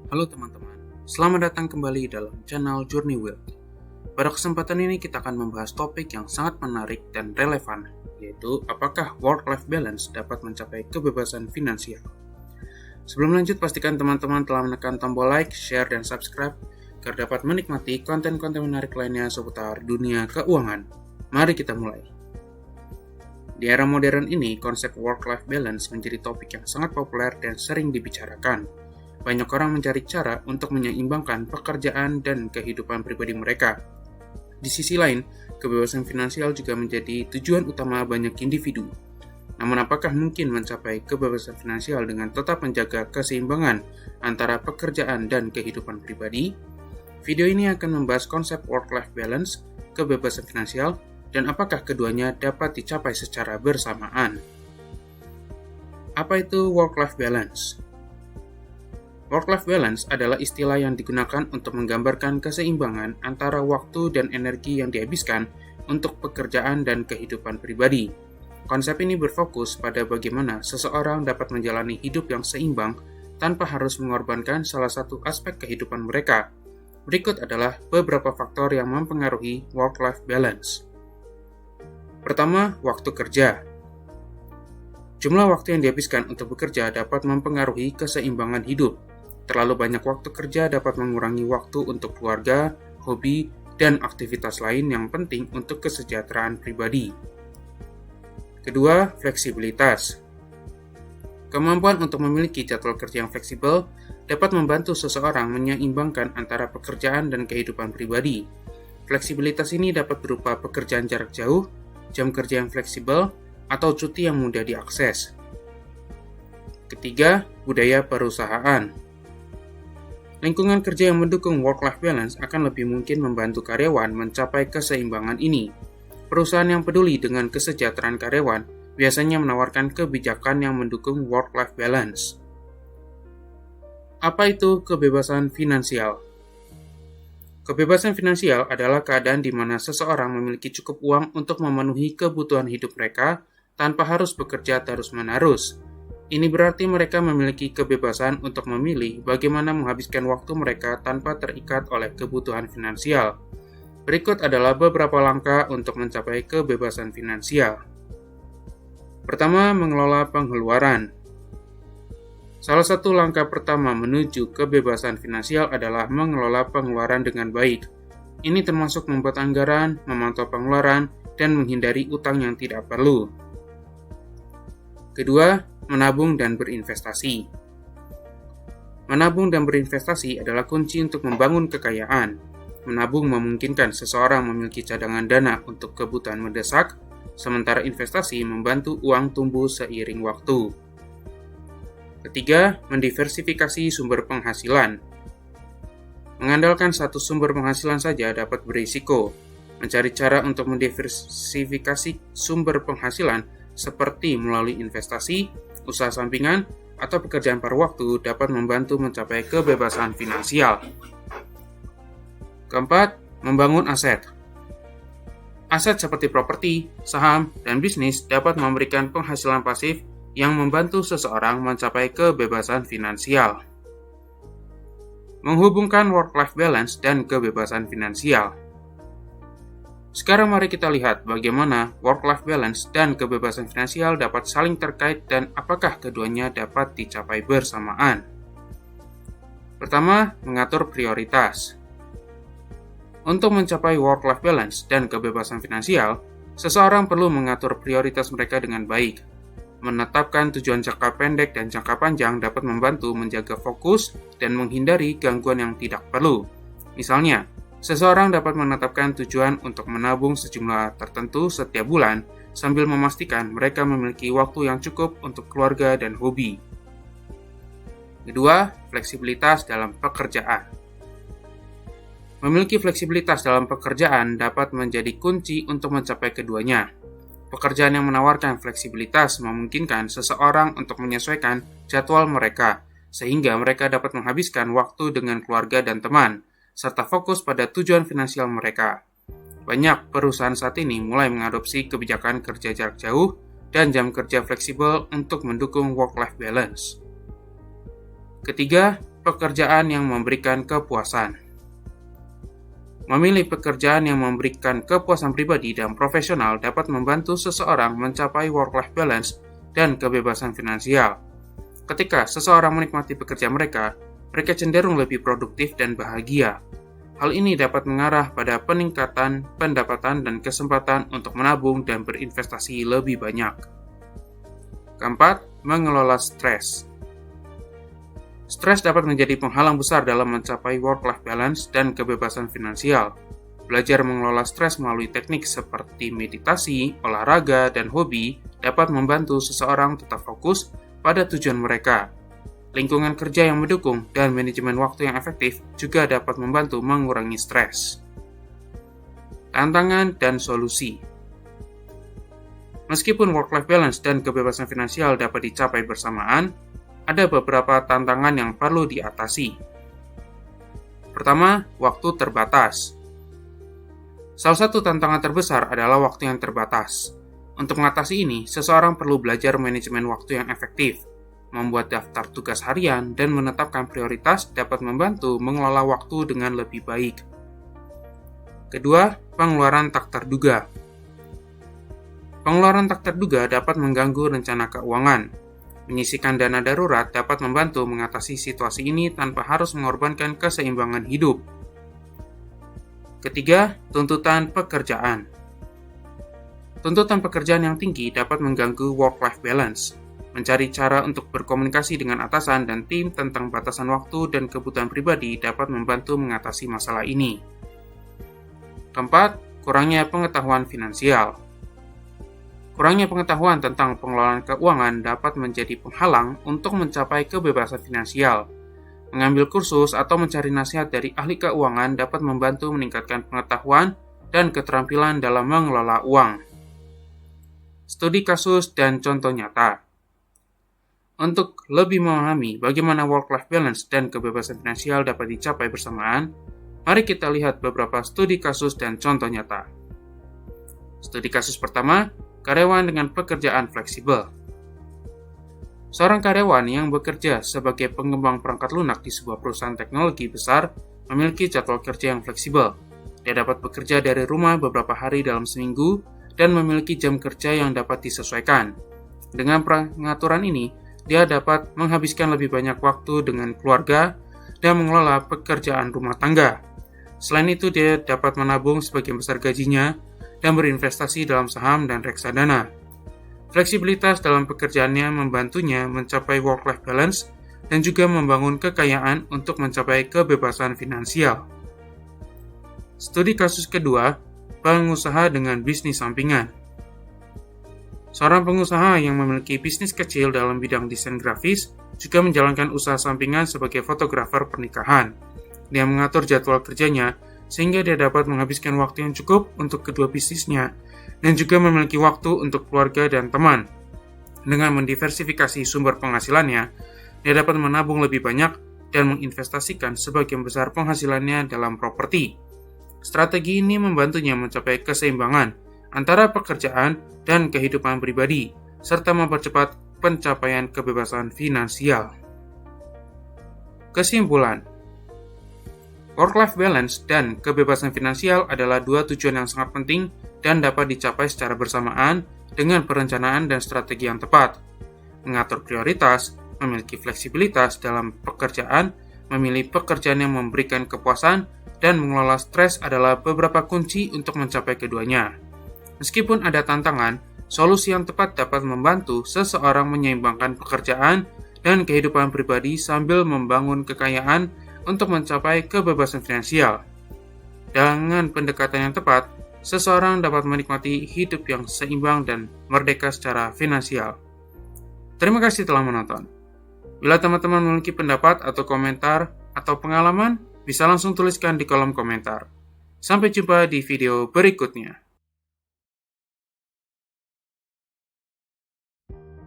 Halo teman-teman, selamat datang kembali dalam channel Journey Wealth. Pada kesempatan ini kita akan membahas topik yang sangat menarik dan relevan, yaitu apakah work-life balance dapat mencapai kebebasan finansial. Sebelum lanjut, pastikan teman-teman telah menekan tombol like, share, dan subscribe agar dapat menikmati konten-konten menarik lainnya seputar dunia keuangan. Mari kita mulai. Di era modern ini, konsep work-life balance menjadi topik yang sangat populer dan sering dibicarakan. Banyak orang mencari cara untuk menyeimbangkan pekerjaan dan kehidupan pribadi mereka. Di sisi lain, kebebasan finansial juga menjadi tujuan utama banyak individu. Namun apakah mungkin mencapai kebebasan finansial dengan tetap menjaga keseimbangan antara pekerjaan dan kehidupan pribadi? Video ini akan membahas konsep work-life balance, kebebasan finansial, dan apakah keduanya dapat dicapai secara bersamaan. Apa itu work-life balance? Work-life balance adalah istilah yang digunakan untuk menggambarkan keseimbangan antara waktu dan energi yang dihabiskan untuk pekerjaan dan kehidupan pribadi. Konsep ini berfokus pada bagaimana seseorang dapat menjalani hidup yang seimbang tanpa harus mengorbankan salah satu aspek kehidupan mereka. Berikut adalah beberapa faktor yang mempengaruhi work-life balance. Pertama, waktu kerja. Jumlah waktu yang dihabiskan untuk bekerja dapat mempengaruhi keseimbangan hidup. Terlalu banyak waktu kerja dapat mengurangi waktu untuk keluarga, hobi, dan aktivitas lain yang penting untuk kesejahteraan pribadi. Kedua, fleksibilitas. Kemampuan untuk memiliki jadwal kerja yang fleksibel dapat membantu seseorang menyeimbangkan antara pekerjaan dan kehidupan pribadi. Fleksibilitas ini dapat berupa pekerjaan jarak jauh, jam kerja yang fleksibel, atau cuti yang mudah diakses. Ketiga, budaya perusahaan. Lingkungan kerja yang mendukung work-life balance akan lebih mungkin membantu karyawan mencapai keseimbangan ini. Perusahaan yang peduli dengan kesejahteraan karyawan biasanya menawarkan kebijakan yang mendukung work-life balance. Apa itu kebebasan finansial? Kebebasan finansial adalah keadaan di mana seseorang memiliki cukup uang untuk memenuhi kebutuhan hidup mereka tanpa harus bekerja terus-menerus. Ini berarti mereka memiliki kebebasan untuk memilih bagaimana menghabiskan waktu mereka tanpa terikat oleh kebutuhan finansial. Berikut adalah beberapa langkah untuk mencapai kebebasan finansial. Pertama, mengelola pengeluaran. Salah satu langkah pertama menuju kebebasan finansial adalah mengelola pengeluaran dengan baik. Ini termasuk membuat anggaran, memantau pengeluaran, dan menghindari utang yang tidak perlu. Kedua, menabung dan berinvestasi. Menabung dan berinvestasi adalah kunci untuk membangun kekayaan. Menabung memungkinkan seseorang memiliki cadangan dana untuk kebutuhan mendesak, sementara investasi membantu uang tumbuh seiring waktu. Ketiga, mendiversifikasi sumber penghasilan. Mengandalkan satu sumber penghasilan saja dapat berisiko. Mencari cara untuk mendiversifikasi sumber penghasilan seperti melalui investasi, usaha sampingan, atau pekerjaan paruh waktu dapat membantu mencapai kebebasan finansial. Keempat, membangun aset. Aset seperti properti, saham, dan bisnis dapat memberikan penghasilan pasif yang membantu seseorang mencapai kebebasan finansial. Menghubungkan work-life balance dan kebebasan finansial. Sekarang mari kita lihat bagaimana work-life balance dan kebebasan finansial dapat saling terkait dan apakah keduanya dapat dicapai bersamaan. Pertama, mengatur prioritas. Untuk mencapai work-life balance dan kebebasan finansial, seseorang perlu mengatur prioritas mereka dengan baik. Menetapkan tujuan jangka pendek dan jangka panjang dapat membantu menjaga fokus dan menghindari gangguan yang tidak perlu. Misalnya, seseorang dapat menetapkan tujuan untuk menabung sejumlah tertentu setiap bulan sambil memastikan mereka memiliki waktu yang cukup untuk keluarga dan hobi. Kedua, fleksibilitas dalam pekerjaan. Memiliki fleksibilitas dalam pekerjaan dapat menjadi kunci untuk mencapai keduanya. Pekerjaan yang menawarkan fleksibilitas memungkinkan seseorang untuk menyesuaikan jadwal mereka, sehingga mereka dapat menghabiskan waktu dengan keluarga dan teman, serta fokus pada tujuan finansial mereka. Banyak perusahaan saat ini mulai mengadopsi kebijakan kerja jarak jauh dan jam kerja fleksibel untuk mendukung work-life balance. Ketiga, pekerjaan yang memberikan kepuasan. Memilih pekerjaan yang memberikan kepuasan pribadi dan profesional dapat membantu seseorang mencapai work-life balance dan kebebasan finansial. Ketika seseorang menikmati pekerjaan mereka cenderung lebih produktif dan bahagia. Hal ini dapat mengarah pada peningkatan pendapatan dan kesempatan untuk menabung dan berinvestasi lebih banyak. Keempat, mengelola stres. Stres dapat menjadi penghalang besar dalam mencapai work-life balance dan kebebasan finansial. Belajar mengelola stres melalui teknik seperti meditasi, olahraga, dan hobi dapat membantu seseorang tetap fokus pada tujuan mereka. Lingkungan kerja yang mendukung dan manajemen waktu yang efektif juga dapat membantu mengurangi stres. Tantangan dan solusi. Meskipun work-life balance dan kebebasan finansial dapat dicapai bersamaan, ada beberapa tantangan yang perlu diatasi. Pertama, waktu terbatas. Salah satu tantangan terbesar adalah waktu yang terbatas. Untuk mengatasi ini, seseorang perlu belajar manajemen waktu yang efektif. Membuat daftar tugas harian dan menetapkan prioritas dapat membantu mengelola waktu dengan lebih baik. Kedua, pengeluaran tak terduga. Pengeluaran tak terduga dapat mengganggu rencana keuangan. Menyisihkan dana darurat dapat membantu mengatasi situasi ini tanpa harus mengorbankan keseimbangan hidup. Ketiga, tuntutan pekerjaan. Tuntutan pekerjaan yang tinggi dapat mengganggu work-life balance. Mencari cara untuk berkomunikasi dengan atasan dan tim tentang batasan waktu dan kebutuhan pribadi dapat membantu mengatasi masalah ini. Keempat, kurangnya pengetahuan finansial. Kurangnya pengetahuan tentang pengelolaan keuangan dapat menjadi penghalang untuk mencapai kebebasan finansial. Mengambil kursus atau mencari nasihat dari ahli keuangan dapat membantu meningkatkan pengetahuan dan keterampilan dalam mengelola uang. Studi kasus dan contoh nyata. Untuk lebih memahami bagaimana work-life balance dan kebebasan finansial dapat dicapai bersamaan, mari kita lihat beberapa studi kasus dan contoh nyata. Studi kasus pertama, karyawan dengan pekerjaan fleksibel. Seorang karyawan yang bekerja sebagai pengembang perangkat lunak di sebuah perusahaan teknologi besar memiliki jadwal kerja yang fleksibel. Dia dapat bekerja dari rumah beberapa hari dalam seminggu dan memiliki jam kerja yang dapat disesuaikan. Dengan pengaturan ini, dia dapat menghabiskan lebih banyak waktu dengan keluarga dan mengelola pekerjaan rumah tangga. Selain itu, dia dapat menabung sebagian besar gajinya dan berinvestasi dalam saham dan reksadana. Fleksibilitas dalam pekerjaannya membantunya mencapai work-life balance dan juga membangun kekayaan untuk mencapai kebebasan finansial. Studi kasus kedua, pengusaha dengan bisnis sampingan. Seorang pengusaha yang memiliki bisnis kecil dalam bidang desain grafis juga menjalankan usaha sampingan sebagai fotografer pernikahan. Dia mengatur jadwal kerjanya sehingga dia dapat menghabiskan waktu yang cukup untuk kedua bisnisnya dan juga memiliki waktu untuk keluarga dan teman. Dengan mendiversifikasi sumber penghasilannya, dia dapat menabung lebih banyak dan menginvestasikan sebagian besar penghasilannya dalam properti. Strategi ini membantunya mencapai keseimbangan antara pekerjaan dan kehidupan pribadi, serta mempercepat pencapaian kebebasan finansial. Kesimpulan, work-life balance dan kebebasan finansial adalah dua tujuan yang sangat penting dan dapat dicapai secara bersamaan dengan perencanaan dan strategi yang tepat. Mengatur prioritas, memiliki fleksibilitas dalam pekerjaan, memilih pekerjaan yang memberikan kepuasan, dan mengelola stres adalah beberapa kunci untuk mencapai keduanya. Meskipun ada tantangan, solusi yang tepat dapat membantu seseorang menyeimbangkan pekerjaan dan kehidupan pribadi sambil membangun kekayaan untuk mencapai kebebasan finansial. Dengan pendekatan yang tepat, seseorang dapat menikmati hidup yang seimbang dan merdeka secara finansial. Terima kasih telah menonton. Bila teman-teman memiliki pendapat atau komentar atau pengalaman, bisa langsung tuliskan di kolom komentar. Sampai jumpa di video berikutnya.